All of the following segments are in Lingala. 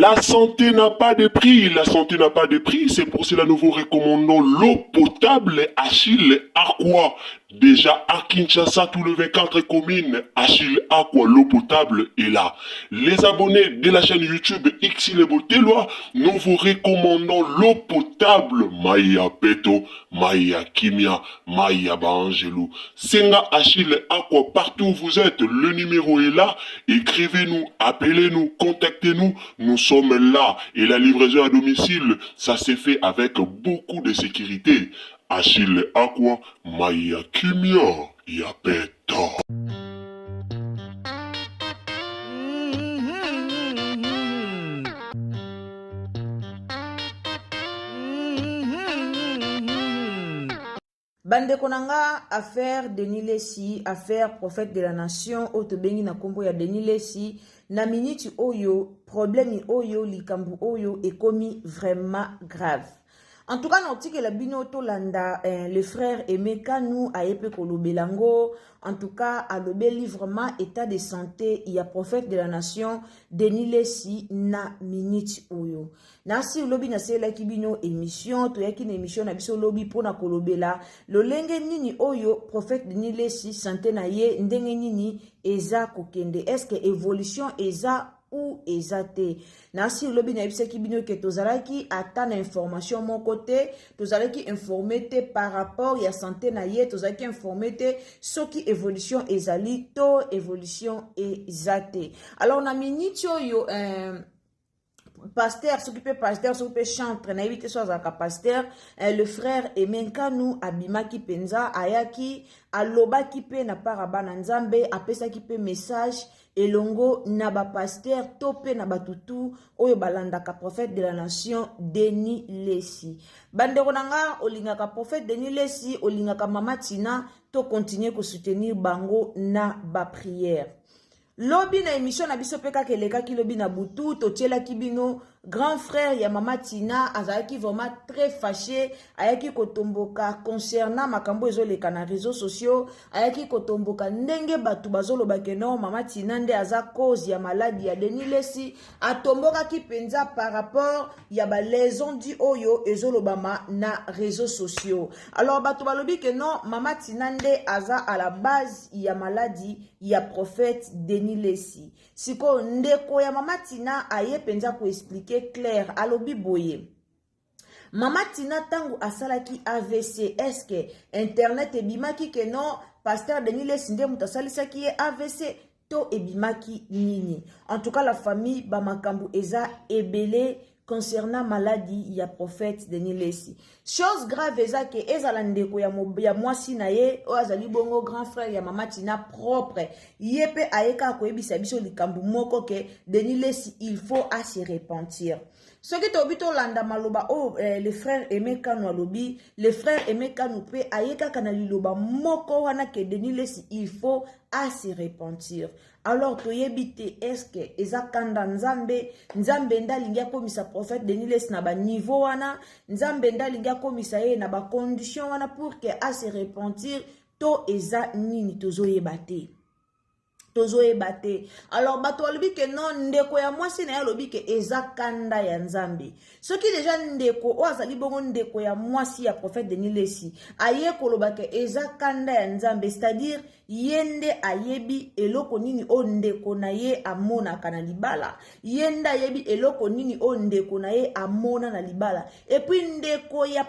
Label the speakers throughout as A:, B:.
A: La santé n'a pas de prix, la santé n'a pas de prix, c'est pour cela que nous vous recommandons l'eau potable Achille Aqua. Déjà à Kinshasa, tout le 24 communes, Achille Aqua, l'eau potable est là. Les abonnés de la chaîne YouTube Xile Botelwa, nous vous recommandons l'eau potable Maya Peto, Maya Kimia, Maya Bangelou. Senga Achille Aqua, partout où vous êtes, le numéro est là. Écrivez-nous, appelez-nous, contactez-nous. Nous sommes là et la livraison à domicile, ça s'est fait avec beaucoup de sécurité. Achille Aqua, Maya Kimia, Yapeta.
B: Bande konanga affaire Denis Lesi, affaire prophète de la nation, otobengi na kombo ya Denis Lesi, na miniti oyo, problème oyo, likambu oyo, est commis vraiment grave. En tout cas, n'optique la bino tolanda, le frère Emeka nous a épé kolobelango. En tout cas, à l'obé livrement état de santé, il y a prophète de la nation, Denis Lesi na minute oyo. Nasi ulobi na sela kibino émission, to yaki na émission na biso lobi pona kolobela. Lo lenge nini oyo, prophète Denis Lesi santé na ye, ndenge nini eza kokende. Est-ce que évolution eza ou ezate nasi lobi na yebisa kibino ke tozalaki ata na information mon côté tozalaki informé te par rapport ya santé na ye tozalaki informé te soki évolution ezali to évolution ezate. Alors na minute oyo pasteur s'occupe pasteur s'occupe chantre na éviter soit à pasteur le frère Emeka nous abimaki penza ayaki alobaki pe na parabana nzambe apesa ki pe message elongo na ba pasteur topé na batutu oyo balandaka prophète de la nation Denis Lesi. Bandeko nanga olingaka prophète Denis Lesi olingaka mama Tina to continuer ko soutenir bango na ba prière. Lobi na émission na biso peka keleka ki lobi na butu to tiela kibino grand frère ya mama Tina azalaki vraiment très fâché ayaki kotomboka concernant makambo ezoleka na réseaux sociaux ayaki kotomboka ndenge batu bazoloba ke non mama Tina nde aza cause ya maladie ya Denis Lesi atomboka ki penza par rapport ya ba leson di oyo ezolobama na réseaux sociaux. Alors batu balobi ke non mama Tina nde aza à la base ya maladie ya prophète Denis Lesi. Siko ndeko ya mama Tina aye penza ko expliquer clair alobi boye. Mama Tina tangu asalaki AVC, est-ce que internet ebimaki ke non pasteur Denis Lesi nde mutasalisaki ki AVC to ebimaki nini? En tout cas la famille bamakambu eza ebele concernant maladie ya prophète Denis Lesi. Chose grave eza ke ezala ndeko ya mwasi na ye o azali bongo grand frère ya mama Tina propre yepe ayeka koyebisa biso likambu moko ke Denis Lesi il faut à se repentir. Ce qui est obito landa maloba oh le frère Emeka no alobi le frère Emeka no pe ayeka kana liloba moko wana ke Denis Lesi il faut à se repentir. Alors toyebite est-ce que eza kanda nzambe nda lingia komisa prophète Denis Lesi na ba niveau wana nzambe nda lingia komisa ye na ba condition wana pour que à se repentir to eza nini tozoyebate. Alors bato alobi ke non ndeko ya mwasi na ya lobi ke eza kanda ya nzambe. Soki deja ndeko o azali bongo ndeko ya mwasi ya prophète Denis Lesi aye koloba ke eza kanda ya nzambe, c'est-à-dire yende ayebi eloko nini o ndeko na ye amona kana libala, yenda ayebi eloko nini o ndeko na ye amona na libala. Et puis ndeko ya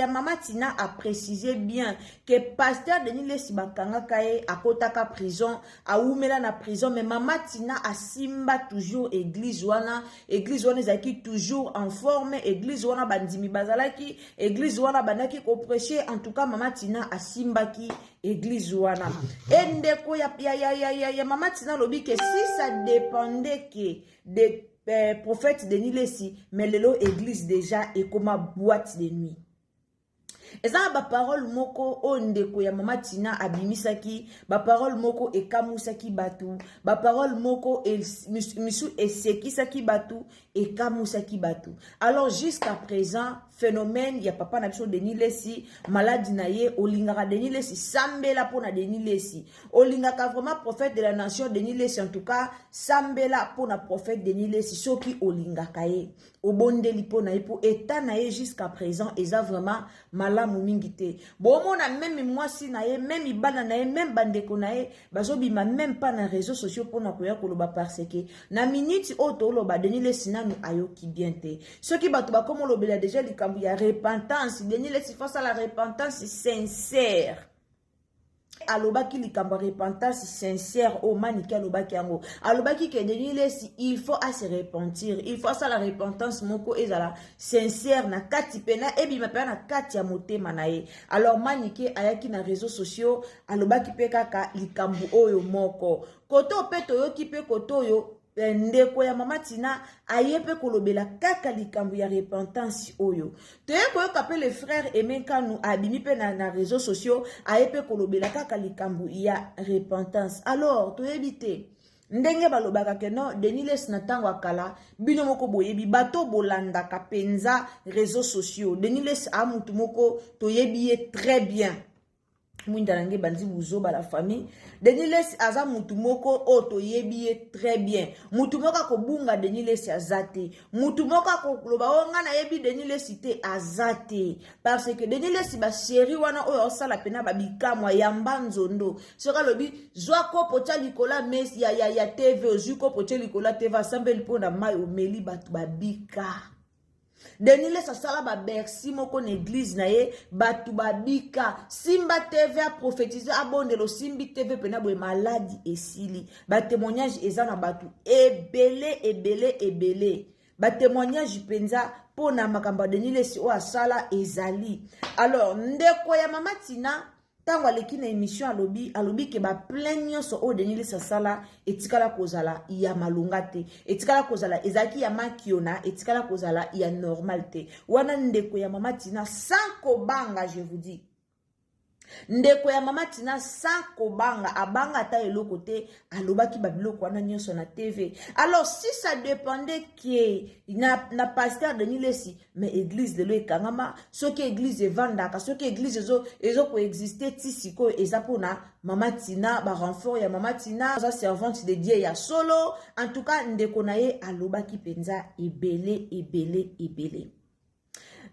B: mama Tina a précisé bien que pasteur Denis Lesi bakanga kaye akotaka prison aumela na prison, mais mama Tina asimba toujours église wana ezaki toujours en forme, église wana bandimi bazalaki, église wana bandaki ko prêcher, en tout cas mama Tina asimbaki église wana. Et ndeko ya mama Tina lobi que si ça dépendait que de prophète Denis Lesi, mais lelo église déjà est comme boîte de nuit. eza ba parole moko o ndeko ya mama Tina abimisaki, ba parole moko ekamusaki batu, ba parole moko misu esekisaki batu, ekamusaki batu. Alors jusqu'à présent, phénomène ya papa na biso Denis Lesi, maladie na ye, olingaka Denis Lesi, sambela pona Denis Lesi, olingaka vraiment prophète de la nation Denis Lesi, en tout cas, sambela pona prophète Denis Lesi, soki olingaka ye, obondeli pona ye, po état na ye jusqu'à présent, eza vraiment malamu mingi te. Bon, mona même moi si na ye, même ibana na ye, même bandeko na ye, bazobima même pas na réseaux sociaux pona koya koloba parce que na minute oto loba Denis Lesi nanu ayoki bien te. Soki bato ba komo lobela déjà likambu ya repentance, Denis Lesi face à la repentance sincère. Alobaki likambo repentance sincère au maniki alobaki yango alobaki que Denis Lesi il faut à se repentir, il faut à la repentance moko ezala sincère na kati pena ebima pena na kati ya motema na ye. Alors maniki ayaki na réseaux sociaux alobaki pe kaka likambo oyo moko koto pe toyoki pe koto yo ndeko ya mama Tina ayepe kolobela kaka likambu ya repentance oyo. Toye koyoka pe le frère Emenkanu abimi pe na réseaux sociaux ayepe kolobela kaka likambu ya repentance. Alors toyebi te ndenge balobaka ke non Denis Lesi na tango akala bino moko boyebi bato bolandaka penza réseaux sociaux. Denis Lesi amutu moko toyebi ye très bien. Mwindarange banzi buzoba la famille. Denis Lesi aza mutu moko oto yebi très bien. Mutu moko ko bunga Denis Lesi azate. Mutu moko ko loba onga na yebi Denis Lesi te azate. Parce que Denis Lesi ba chéri wana oyo osala pena ba bikamwa ya mbanzondo. Soka lobi zwa ko pocha likola mes ya TV ozuko pocha likola TV asambe liponda mai omeli batu ba bika. Denis Lesi asala ba bersi moko na église na ye batu babika. Simba TV a prophétisé abondelo Simbi TV pena boye maladie esili. Ba témoignage eza na batu ebele. Ba témoignage penza pona makamba Denis Lesi o asala ezali. Alors ndeko ya mama Tina tango aleki na émission alobi ke ba plein nyonso o Denis Lesi asala etikala kozala ya malunga te, etikala kozala ezaki ya makiona, etikala kozala ya normal te. Wana ndeko ya mama Tina sans kobanga, je vous dis. Ndeko ya mama Tina sans kobanga abanga ta eloko te alobaki babiloko wana nyonso na TV. Alors si ça dépendait que na pasteur Denis Lesi mais église de l'ekangama soki église evandaka soki église ezo ko exister tisiko ezapona mama Tina ba renfort ya mama Tina za servante de Dieu ya solo. En tout cas ndeko na ye alobaki penza ebele.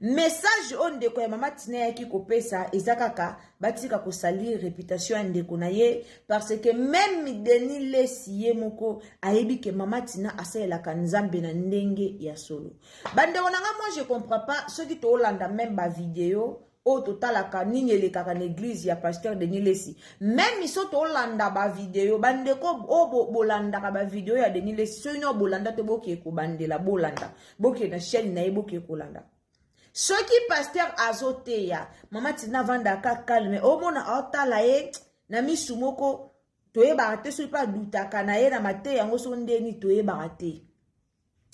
B: Message on ndeko ya mama Tina yaki kopesa ezakaka batika ko salir réputation ya ndeko na ye parce que même Denis Lesi ye moko ayebi ke mama Tina asaelaka nzambe na ndenge ya solo. Bandeko nanga moi je comprends pas ceux qui to olanda même ba vidéo o totalaka nini elekaka na église ya pasteur Denis Lesi. Même iso to olanda ba vidéo bandeko o bolandaka ba vidéo ya Denis Lesi so ino bolanda te boke ko bandela bolanda boke na chaîne na ye boke ko landa. Ce qui pasteur azoteya mama Tina vandaka calme o mona otala ye na misu moko toyeba te so pa dutaka na ye na mate yango so ndeni toyeba te.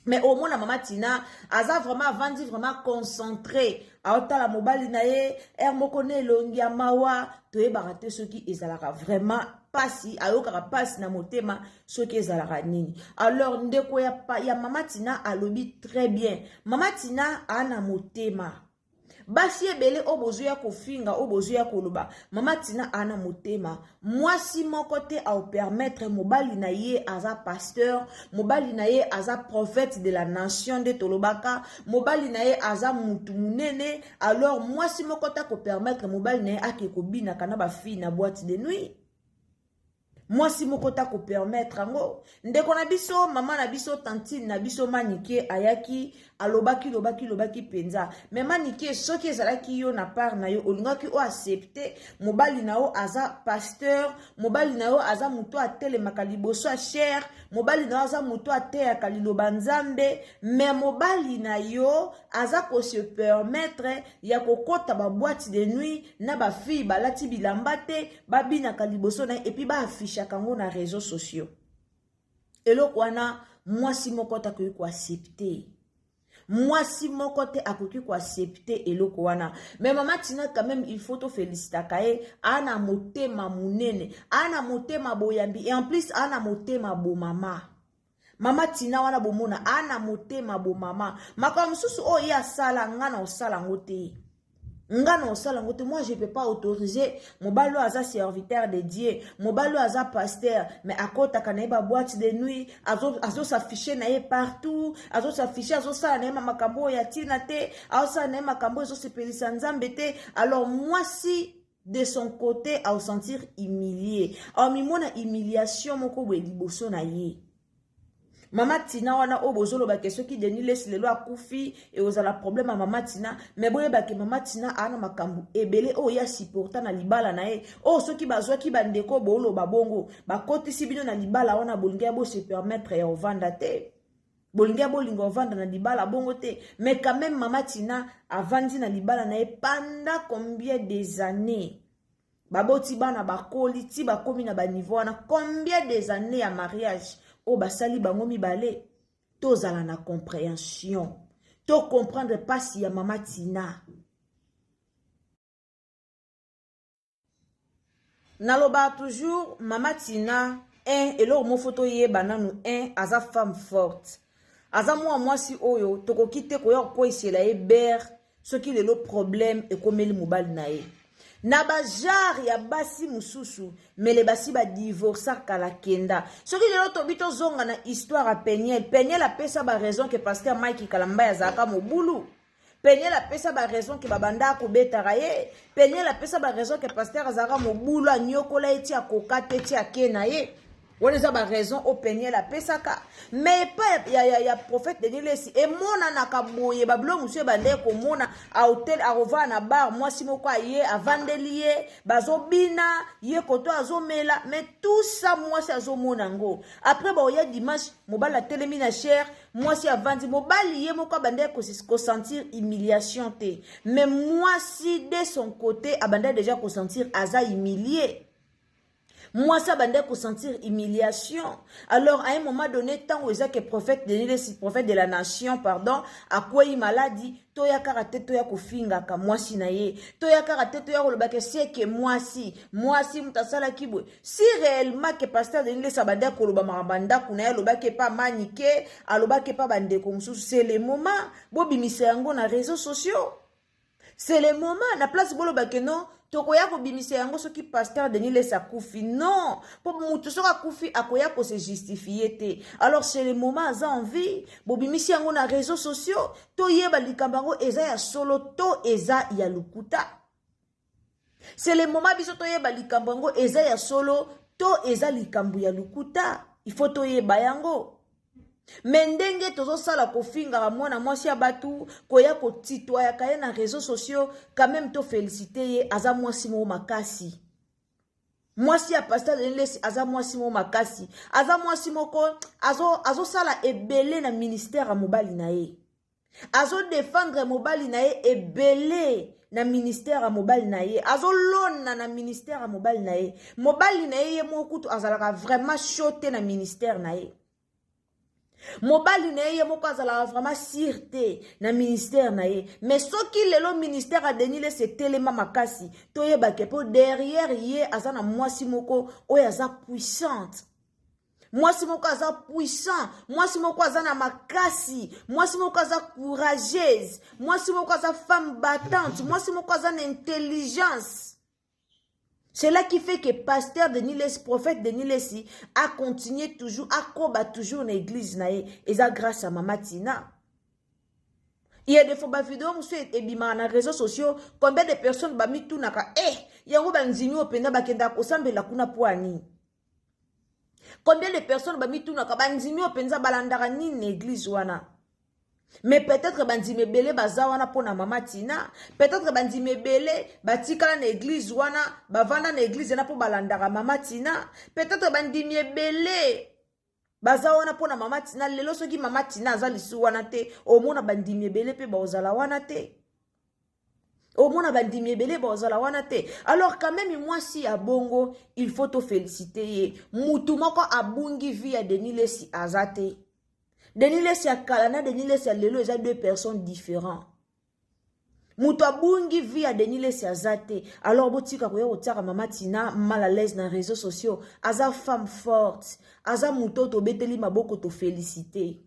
B: Mais au moins la mama Tina aza vraiment vandi vraiment concentré aotala mobali na ye moko ne longi ya mawa toyeba te soki ezalaka vraiment pasi ayokaka pasi na motema soki ezalaka nini. Alors ndeko ya mama Tina alobi très bien. Mama Tina ana motema. Basi ebele obozuya kofinga obozuya koloba mama Tina ana motema. Mwasi moko te a permettre mobali na ye aza pasteur, mobali na ye aza prophète de la nation de Tolobaka, mobali na ye aza mutu munene. Alors mwasi moko ta ko permettre mobali na ye akekobina kana ba fille na boîte de nuit. Mwasi moko ta ko permettre ango ndeko na biso mama na biso tantine na biso manike ayaki alobaki penza mais manike soki ezalaki yo na part na yo olingaki o accepter mobali na yo aza pasteur, mobali na yo aza muto atelemaka liboso a cher, mobali na yo aza muto ateyaka liloba nzambe, mais mobali na yo aza ko se permettre ya kokota ba boîte de nuit na ba fille balati bilamba te babinaka liboso na et puis ba affiche kango na réseaux sociaux. Eloko wana mwasi moko ta ko accepter. mwasi moko te akoki ko accepter eloko wana. Mais Mama Tina quand même il faut to féliciter kae ana motema munene, ana motema boyambi et en plus ana motema bo mama. Mama Tina wana bomona ana motema bo mama. Makambo susu o ya sala ngana osala ngote. Ngana osala ngote, moi je peux pas autoriser mobalo aza serviteur de Dieu, mobalo aza pasteur, mais à côté kaneba boîte de nuit, azo s'afficher nae partout, azo s'afficher, azo sala nae makambo ya tina te, azo sala nae makambo azo se pelisa nzambe te. Alors moi si de son côté à se sentir humilié, alors mimona humiliation moko bwe liboso na ye. Mama Tina wana obozolo ba question qui deni laisse le loi kufi et ozala problème à Mama Tina mais boye ba ke Mama Tina ana makambu ebele o ya supporta na libala na ye o soki bazwa ki bandeko bolo babongo ba koti si bino na libala wana bolinga bo se permettre ya ovanda te bolinga bolinga ovanda na libala bongo te mais quand même Mama Tina avandi na libala na ye pendant combien des années baboti bana bakoli ti bakomi na ba niveau na combien des années ya mariage. O basali bango mibale tozala na compréhension to comprendre pas si ya Mama Tina naloba toujours Mama Tina elo mo photo ye bananu aza femme forte aza moi si oyo tokoki te koya ko isela e ber soki lelo problème e komeli mobali na ye na bajar ya basi mususu mele basi ba divorcer kala kenda soki lelo tobito zonga na histoire a Peniel a pesa ba raison que pasteur Mike Kalamba ya zaka mobulu Peniel a pesa ba raison que babanda ko betara ye Peniel a pesa ba raison que pasteur zaka mobulu anyokola eti akokate eti akena ye wone za ba raison o Peniel a pesa ka mais pas ya prophète de Nilesi et mona na kaboye bablo monsieur bande ko mona a hôtel a rova na bar moi si moko ye a vandelier bazobina ye koto azomela mais tout ça moi si azomona ngo après ba oya dimanche mobala telemi na cher moi si avandi mobali ye moko bande ko sentir humiliation te mais moi si de son côté abanda déjà ko sentir aza humilié. Moi, ça va pour sentir humiliation. Alors, à un moment donné, tant où que prophète de la nation, pardon, à quoi il m'a dit, toya karate toya kofinga ka moi si naye, toya karate toya kolobake c'est que moi si mutasala kibwe. Si réellement que pasteur de l'Église sabanda koloba marabanda kuna lobake pas manique, alobake pas bande comme c'est le moment, bobi misango na réseaux sociaux. C'est le moment, na place bolo que non, tokoya ko bimise yango soki pasteur Denis Lesa kufi. Non, pour mutu soka kufi akoya ko se justifier te. Alors c'est le moment za envie, bo bimise yango na réseaux sociaux, to yeba likambango eza ya solo to eza ya lukuta. C'est le moment biso to yeba likambango eza ya solo to eza likambu ya lukuta. Il faut to yeba yango. Mendenge tozo sala kofinga mwana mwasi ya batu koya ko titoya kaye na réseaux sociaux quand même to féliciter ye aza mwasi mo makasi mwasi ya pasteur de l'Église aza mwasi mo makasi aza mwasi moko azo sala ebele na ministère a mobali na ye azo défendre mobali na ye ebele na ministère a mobali na ye azo lona na ministère a mobali na ye mokutu azalaka vraiment choté na ministère na ye mobali na ye moko azala vraiment sûreté na ministère na ye mais soki lelo ministère a Denis Lesa telema makasi toyeba ke po derrière ye azana mwasi moko oyo aza puissante mwasi moko aza puissant mwasi moko azana makasi mwasi moko aza courageuse mwasi moko aza femme battante mwasi moko azana intelligence. C'est là qui fait que pasteur Denis Lesa, prophète Denis Lesa a continué toujours, a combat toujours dans l'église et ça grâce à Mama Tina. Il y a des fois des vidéos monsieur et bima na réseaux sociaux combien de personnes ba mi tunaka yango banzinyo penda bakenda kosambela kuna poani. Combien de personnes ba mi tunaka banzinyo penza balandaka ni na église wana. Mais peut-être bandime belé bazawana pona Mama Tina, peut-être bandime belé batikala na église wana bavanda na église na po balandaka Mama Tina, peut-être bandime belé bazawana pona Mama Tina lelo soki Mama Tina azali su wana te omona bandime belé pe bazala wana te. Omona bandime belé bazala wana te. Alors quand même moi si à bongo, il faut te féliciter. Mutu moko abungi via Denis Lesa azate. Denis Lesi ya Kalana, Denis Lesi ya Lelo, ils ont deux personnes différentes. Muto abungi via Denis Lesi azate. Alors botika koya otaka mama Tina mal à l'aise dans les réseaux sociaux. Aza femme forte. Aza muto to beteli maboko to féliciter.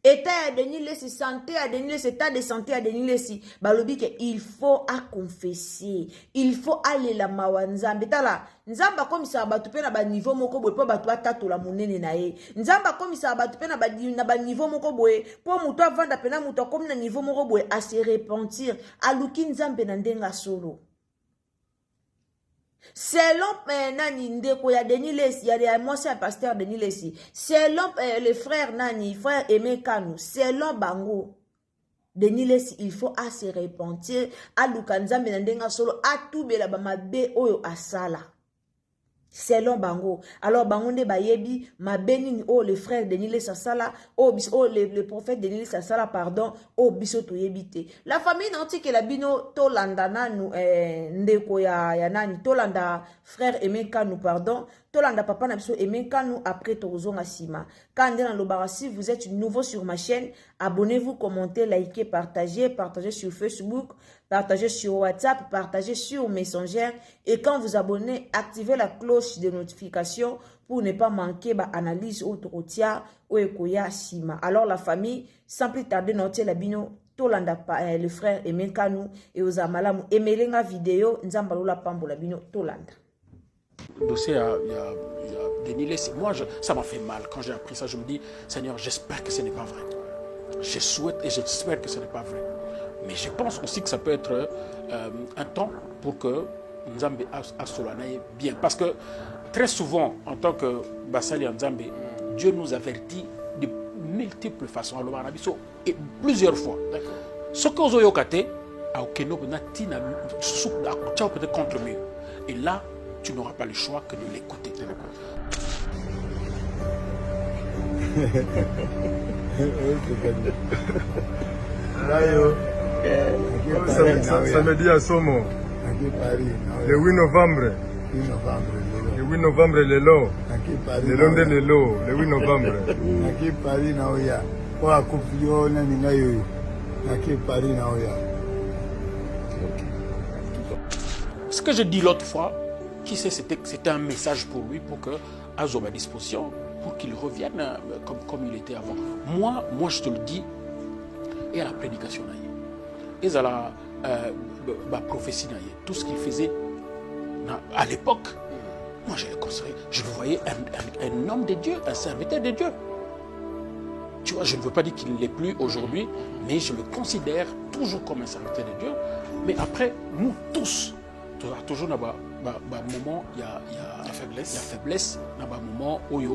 B: État à Denis Lesi, santé à Denis Lesi, état de santé à Denis Lesi. Balobi que il faut à confesser. Il faut aller la mawanzambe. Tala, nzamba comme ça batu pe na ba niveau moko boy po batu atato la monene na ye. Nzamba comme ça batu pe na ba niveau moko boy po muto avanda pe na muto comme na niveau moko boy à se repentir. Aluki nzambe na ndenga solo. Selon Nani Ndeko, il y a Denis Lesi, il y a moi c'est un pasteur Denis Lesi. Selon le frère Nani, frère Aimé Kanou, selon Bango, Denis Lesi, il faut à se repentir, à Lukanza Menandenga solo, à tout bela bama be oyo asala. Selon Bango. Alors Bango ne bayebi, ma béni, oh le frère Denis Lesi asala, oh le prophète Denis Lesi asala, pardon, oh biso to yebite. La famille nanti que la bino Tolanda nanu ndeko ya nani, Tolanda frère Aimé Kanou, pardon, Tolanda papa na biso Aimé Kanou après Tozonga Sima. Quand dans l'obara, si vous êtes nouveau sur ma chaîne, abonnez-vous, commentez, likez, partagez, partagez sur Facebook, partagez sur WhatsApp, partagez sur Messenger. Et quand vous abonnez, activez la cloche de notification pour ne pas manquer l'analyse autoroutière ou Ekoya Sima. Alors la famille, sans plus tarder, notez la bino, Tolanda le frère Aimé Kanou et aux amalamu. Emelenga vidéo, nzambalola pambo la bino, Tolanda.
C: Dossier, il y a Denis Lesi. Moi, ça m'a fait mal. Quand j'ai appris ça, je me dis, Seigneur, j'espère que ce n'est pas vrai. Je souhaite et j'espère que ce n'est pas vrai. Mais je pense aussi que ça peut être un temps pour que Nzambe Asolanaye bien. Parce que très souvent, en tant que Basali Nzambe, Dieu nous avertit de multiples façons. Et plusieurs fois. Ce que vous avez fait, peut-être contre mieux. Et là, tu n'auras pas le choix que de l'écouter.
D: Samedi à Somo, le 8 novembre. Le 8 novembre, le lot. Le long de le lot, le 8 novembre.
C: Ce que je dis l'autre fois, qui sait, c'était un message pour lui, pour que Azo à disposition, pour qu'il revienne comme il était avant. Moi, je te le dis, et à la prédication, et à la prophétie, tout ce qu'il faisait à l'époque, moi je le considérais, je le voyais un homme de Dieu, un serviteur de Dieu. Tu vois, je ne veux pas dire qu'il ne l'est plus aujourd'hui, mais je le considère toujours comme un serviteur de Dieu. Mais après, nous tous, toujours dans un moment, il y a faiblesse, dans un moment où il y a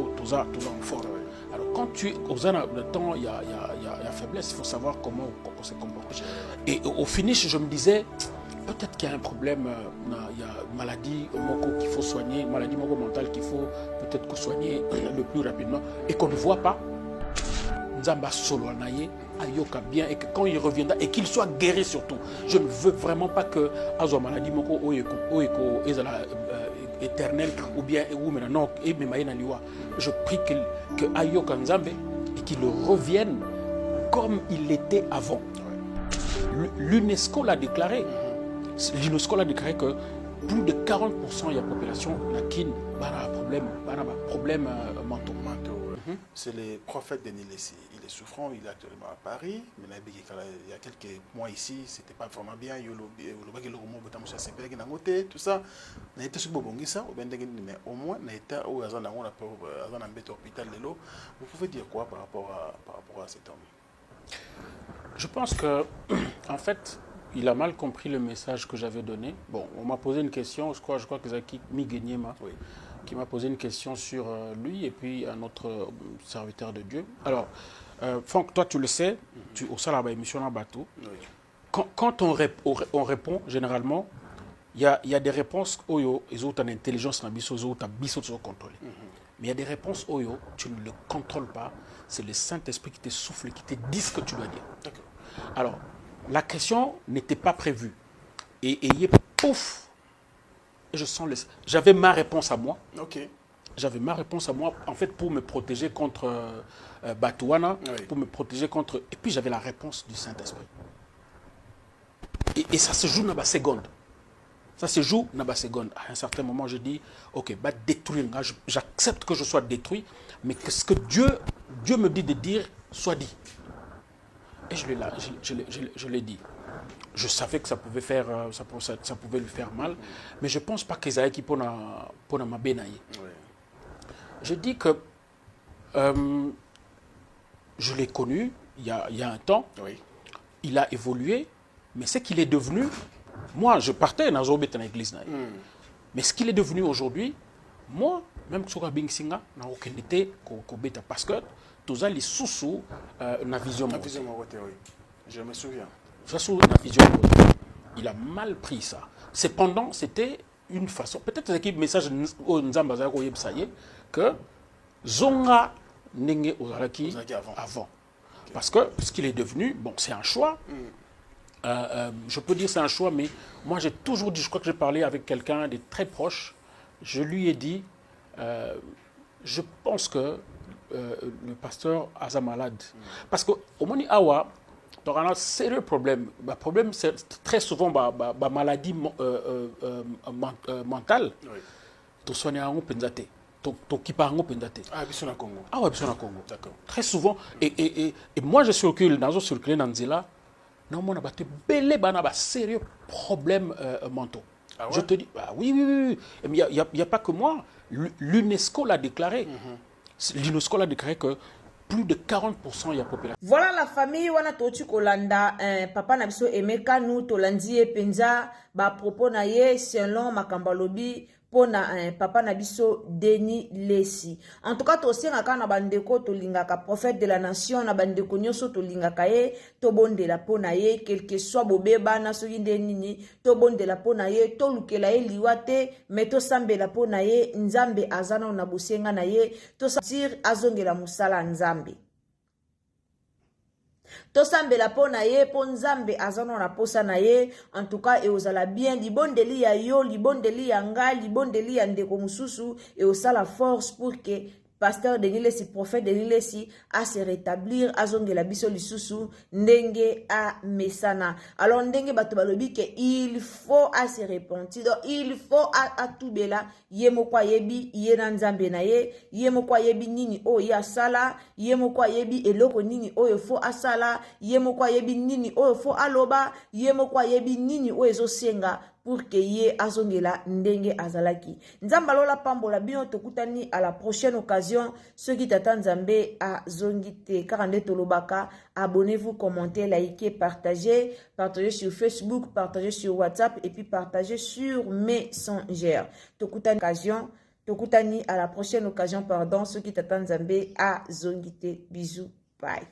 C: fort. Alors quand tu es au temps, il y a faiblesse, il faut savoir comment on se comporte. Et au finish, je me disais, peut-être qu'il y a un problème, il y a une maladie qu'il faut soigner, une maladie mentale qu'il faut peut-être soigner le plus rapidement et qu'on ne voit pas. Nzamba solo anaye ayoka bien et que quand il reviendra et qu'il soit guéri surtout. Je ne veux vraiment pas que azo maladie moko oeko ezala éternel ou bien ou maintenant et memaina liwa. Je prie que ayoka Nzambe et qu'il revienne comme il était avant. L'UNESCO l'a déclaré. L'UNESCO l'a déclaré que plus de 40% de la population qui a un problème mentaux.
E: C'est le prophète Denis Lesi. Il est souffrant, il est actuellement à Paris. Mais il y a quelques mois ici, c'était pas vraiment bien. Il y a tout ça. Mais au moins, vous pouvez dire quoi par rapport à cet homme?
C: Je pense que, en fait, il a mal compris le message que j'avais donné. Bon, on m'a posé une question, je crois que Zaki Miguenyema, oui, qui m'a posé une question sur lui et puis un autre serviteur de Dieu. Alors, Franck, toi tu le sais, tu au Salaba émission en bateau. Quand on répond, généralement, il y a des réponses oyo, ils ont une intelligence, ils ont contrôlé. Mais il y a des réponses oyo, tu ne le contrôles pas. C'est le Saint-Esprit qui te souffle, qui te dit ce que tu dois dire. Alors, la question n'était pas prévue. Et pouf, je sens j'avais ma réponse à moi. j'avais ma réponse à moi, en fait, pour me protéger contre Batouana,
E: Oui.
C: pour me protéger contre... Et puis j'avais la réponse du Saint-Esprit. Et ça se joue dans la seconde. Ça se joue dans la seconde. À un certain moment, je dis, ok, bah détruire. J'accepte que je sois détruit, mais que ce que Dieu me dit de dire, soit dit. Et je l'ai dit. Je savais que ça pouvait faire, ça pouvait lui faire mal, mais je ne pense pas qu'ils aient qui pour ma bénaïe.
E: Oui.
C: Je dis que je l'ai connu il y a un temps,
E: Oui.
C: il a évolué, mais ce qu'il est devenu, moi je partais dans l'église, mais ce qu'il est devenu aujourd'hui, moi, même si je suis Singa, je n'ai aucune idée parce que tout ça, les sous na vision.
E: La vision, oui. Je me souviens.
C: Ça, sous la vision, il a mal pris ça. Cependant, c'était une façon, peut-être que le message que Zonga Nenge Ozaraki avant. Okay. Parce que ce qu'il est devenu, bon, c'est un choix. Je peux dire c'est un choix, mais moi j'ai toujours dit, je crois que j'ai parlé avec quelqu'un de très proche, je lui ai dit, je pense que le pasteur a un malade. Parce qu'au Moni Awa, tu as un sérieux problème. Le problème, c'est très souvent la maladie mentale. Tu soignes un pendate. Tu kipa un pendate.
E: Ah, bien sûr, au Congo.
C: Ah, ouais, bien sûr, au Congo.
E: D'accord.
C: Très souvent. Et moi, je circule dans Nzela. Non, on a des sérieux problèmes mentaux.
E: Ah ouais?
C: Je te dis, bah, oui. Mais il n'y a pas que moi. L'UNESCO l'a déclaré. L'UNESCO l'a déclaré que plus de 40% de la population.
B: Voilà la famille wana tochi kolanda papa na biso Emeka nous tolandi e penza ba propos na ye selon makambalobi pona papa na biso Denis Lesi. En tout cas to senga na bandeko to lingaka prophète de la nation na bandeko nyoso to lingaka ye to bondela pona ye quel que soit bobeba na soki ndenini to bondela pona ye to lukela ye liwate mais to sambela pona ye nzambe azana na bosenga na ye to sentir azongela musala nzambe. Tosambela po na ye po nzambe azano na posa na ye en tout cas et ozala bien libondeli ya yo libondeli ya nga libondeli ya ndeko mususu et osala force pour que pasteur Denis Lesi, prophète Denis Lesi, à se rétablir, à zongela biso lisusu, ndenge a mesana. Alors ndenge bato balobi que il faut à se repentir, donc il faut à tout bela, yemo kwa yebi, yena nzambe na ye, yemo kwa yebi nini o ya sala, yemo kwa yebi eloko nini o yefo asala, yemo kwa yebi nini o yefo aloba, yemo kwa yebi nini o ezo senga, pour que ye azongela ndenge azalaki. Nzamba lola pambola bino tokutani à la prochaine occasion. Ceux qui t'attendent Nzambe a zongite. Karande tolobaka. Abonnez-vous, commentez, likez, partagez. Partagez sur Facebook, partagez sur WhatsApp et puis partagez sur Messenger. Tokutani occasion. Tokutani à la prochaine occasion, pardon. Ceux qui t'attendent Nzambe a zongite. Bisous. Bye.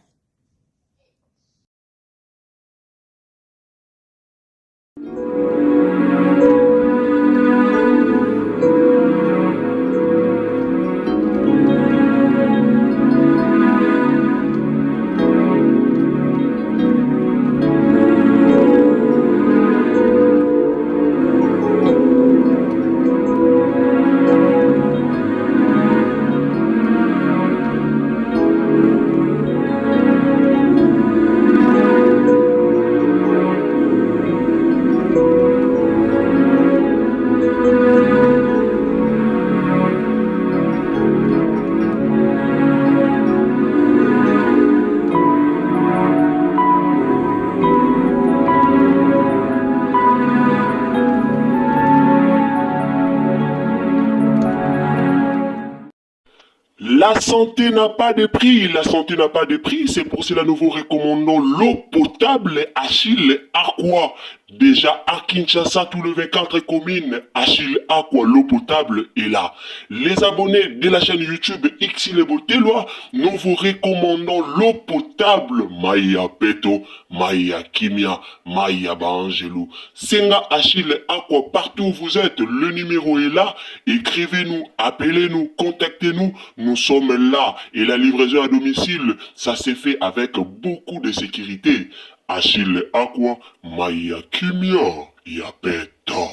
A: La santé n'a pas de prix, la santé n'a pas de prix, c'est pour cela nous vous recommandons l'eau potable Achille Aqua. Déjà à Kinshasa, tout le 24 communes, Achille Aqua, l'eau potable est là. Les abonnés de la chaîne YouTube Xile Botelwa, nous vous recommandons l'eau potable Maya Peto, Maya Kimia, Maya Bangelou. Senga Achille Aqua, partout où vous êtes, le numéro est là. Écrivez-nous, appelez-nous, contactez-nous, nous sommes là. Et la livraison à domicile, ça s'est fait avec beaucoup de sécurité. Achille Aqua, Maya Kimia, Yapeto.